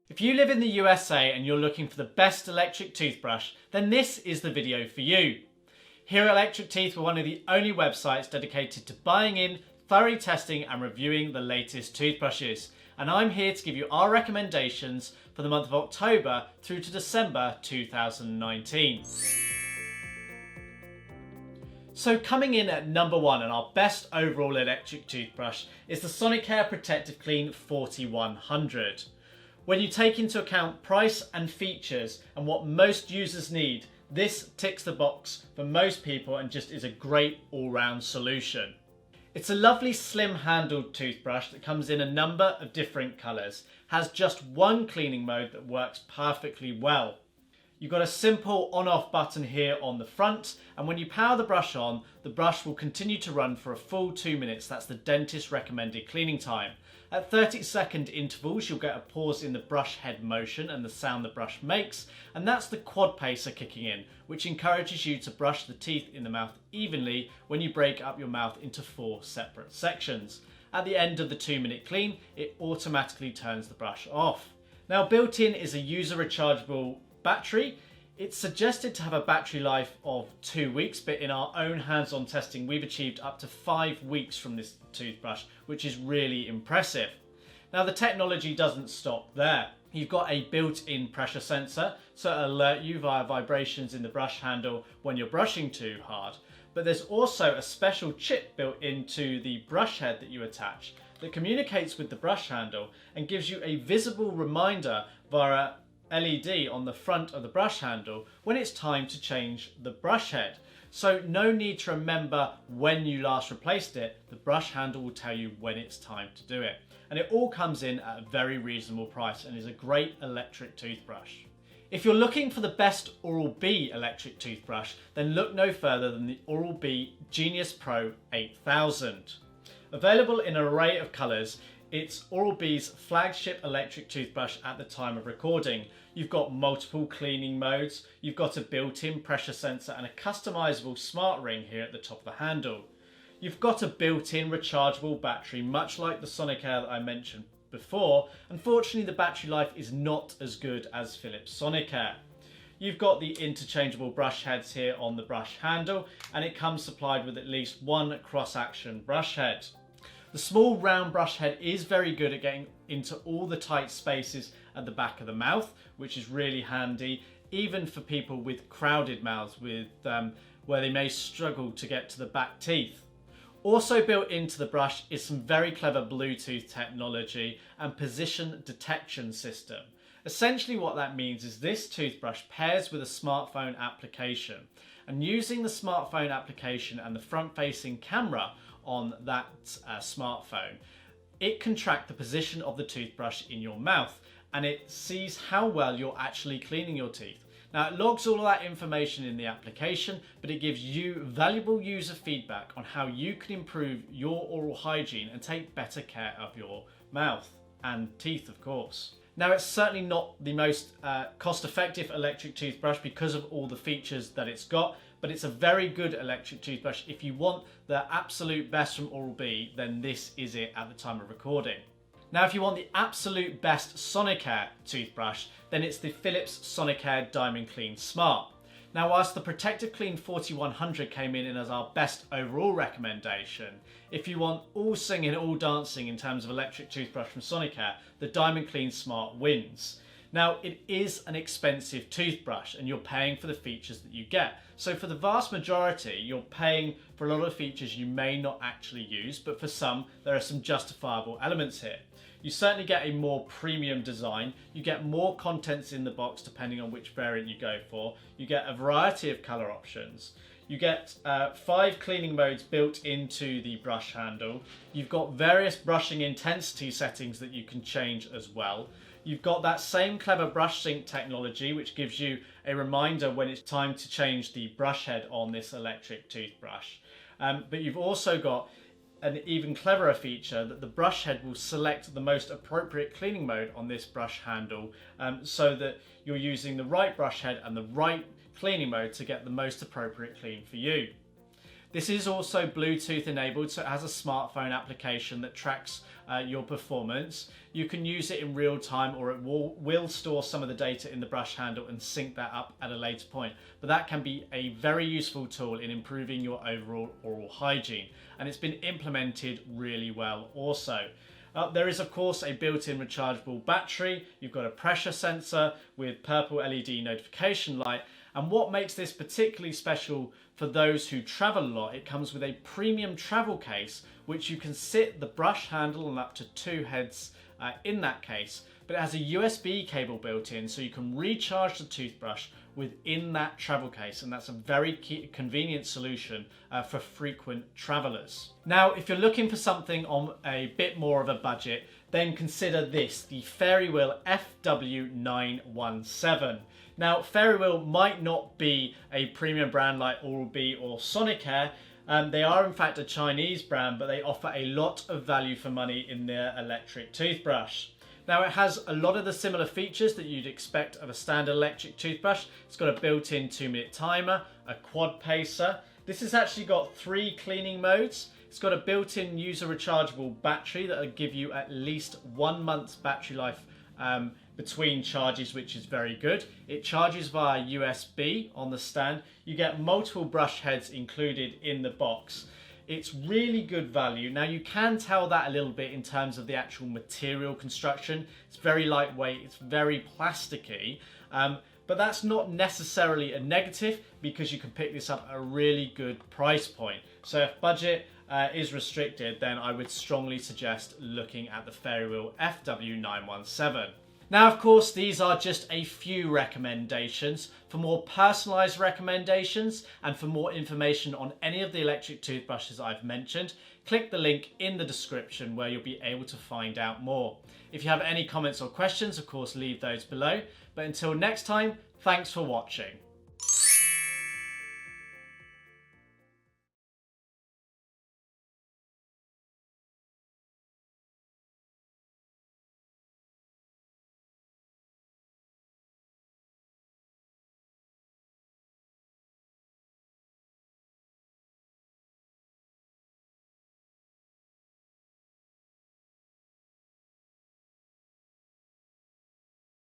If you live in the USA and you're looking for the best electric toothbrush, then this is the video for you. Here at electricteeth, we're one of the only websites dedicated to buying in, thoroughly testing and reviewing the latest toothbrushes. And I'm here to give you our recommendations for the month of October through to December 2019. So coming in at number one and our best overall electric toothbrush is the Sonicare Protective Clean 4100. When you take into account price and features and what most users need, this ticks the box for most people and just is a great all-round solution. It's a lovely slim handled toothbrush that comes in a number of different colours, has just one cleaning mode that works perfectly well. You've got a simple on-off button here on the front, and when you power the brush on, the brush will continue to run for a full 2 minutes. That's the dentist recommended cleaning time. At 30-second intervals, you'll get a pause in the brush head motion and the sound the brush makes, and that's the quad pacer kicking in, which encourages you to brush the teeth in the mouth evenly when you break up your mouth into 4 separate sections. At the end of the 2-minute clean, it automatically turns the brush off. Now, built in is a user rechargeable battery. It's suggested to have a battery life of 2 weeks, but in our own hands-on testing, we've achieved up to 5 weeks from this toothbrush, which is really impressive. Now, the technology doesn't stop there. You've got a built-in pressure sensor, so it'll alert you via vibrations in the brush handle when you're brushing too hard. But there's also a special chip built into the brush head that you attach that communicates with the brush handle and gives you a visible reminder via LED on the front of the brush handle when it's time to change the brush head. So no need to remember when you last replaced it, the brush handle will tell you when it's time to do it. And it all comes in at a very reasonable price and is a great electric toothbrush. If you're looking for the best Oral-B electric toothbrush, then look no further than the Oral-B Genius Pro 8000. Available in an array of colours, it's Oral-B's flagship electric toothbrush at the time of recording. You've got multiple cleaning modes, you've got a built-in pressure sensor and a customizable smart ring here at the top of the handle. You've got a built-in rechargeable battery, much like the Sonicare that I mentioned before. Unfortunately, the battery life is not as good as Philips Sonicare. You've got the interchangeable brush heads here on the brush handle, and it comes supplied with at least one cross-action brush head. The small round brush head is very good at getting into all the tight spaces at the back of the mouth, which is really handy, even for people with crowded mouths where they may struggle to get to the back teeth. Also built into the brush is some very clever Bluetooth technology and position detection system. Essentially what that means is this toothbrush pairs with a smartphone application, and using the smartphone application and the front-facing camera on that smartphone, it can track the position of the toothbrush in your mouth and it sees how well you're actually cleaning your teeth. Now, it logs all of that information in the application, but it gives you valuable user feedback on how you can improve your oral hygiene and take better care of your mouth and teeth, of course. Now, it's certainly not the most cost-effective electric toothbrush because of all the features that it's got, but it's a very good electric toothbrush. If you want the absolute best from Oral-B, then this is it at the time of recording. Now, if you want the absolute best Sonicare toothbrush, then it's the Philips Sonicare Diamond Clean Smart. Now, whilst the Protective Clean 4100 came in as our best overall recommendation, if you want all singing, all dancing in terms of electric toothbrush from Sonicare, the Diamond Clean Smart wins. Now, it is an expensive toothbrush and you're paying for the features that you get. So for the vast majority, you're paying for a lot of features you may not actually use, but for some, there are some justifiable elements here. You certainly get a more premium design. You get more contents in the box depending on which variant you go for. You get a variety of color options. You get 5 cleaning modes built into the brush handle. You've got various brushing intensity settings that you can change as well. You've got that same clever brush sync technology, which gives you a reminder when it's time to change the brush head on this electric toothbrush. But you've also got an even cleverer feature that the brush head will select the most appropriate cleaning mode on this brush handle, so that you're using the right brush head and the right cleaning mode to get the most appropriate clean for you. This is also Bluetooth enabled, so it has a smartphone application that tracks your performance. You can use it in real time, or it will store some of the data in the brush handle and sync that up at a later point. But that can be a very useful tool in improving your overall oral hygiene, and it's been implemented really well also. There is of course a built-in rechargeable battery. You've got a pressure sensor with purple LED notification light, and what makes this particularly special for those who travel a lot, it comes with a premium travel case which you can sit the brush handle and up to 2 heads in that case, but it has a USB cable built in, so you can recharge the toothbrush within that travel case, and that's a very convenient solution for frequent travelers. Now, if you're looking for something on a bit more of a budget, then consider this, the FairyWheel FW917. Now, FairyWheel might not be a premium brand like Oral-B or Sonicare. They are in fact a Chinese brand, but they offer a lot of value for money in their electric toothbrush. Now, it has a lot of the similar features that you'd expect of a standard electric toothbrush. It's got a built-in 2-minute timer, a quad pacer. This has actually got 3 cleaning modes. It's got a built-in user rechargeable battery that will give you at least 1 month's battery life between charges, which is very good. It charges via USB on the stand. You get multiple brush heads included in the box. It's really good value. Now, you can tell that a little bit in terms of the actual material construction. It's very lightweight, it's very plasticky, but that's not necessarily a negative because you can pick this up at a really good price point. So if budget is restricted, then I would strongly suggest looking at the FairyWheel FW917. Now, of course, these are just a few recommendations. For more personalised recommendations and for more information on any of the electric toothbrushes I've mentioned, click the link in the description where you'll be able to find out more. If you have any comments or questions, of course, leave those below. But until next time, thanks for watching.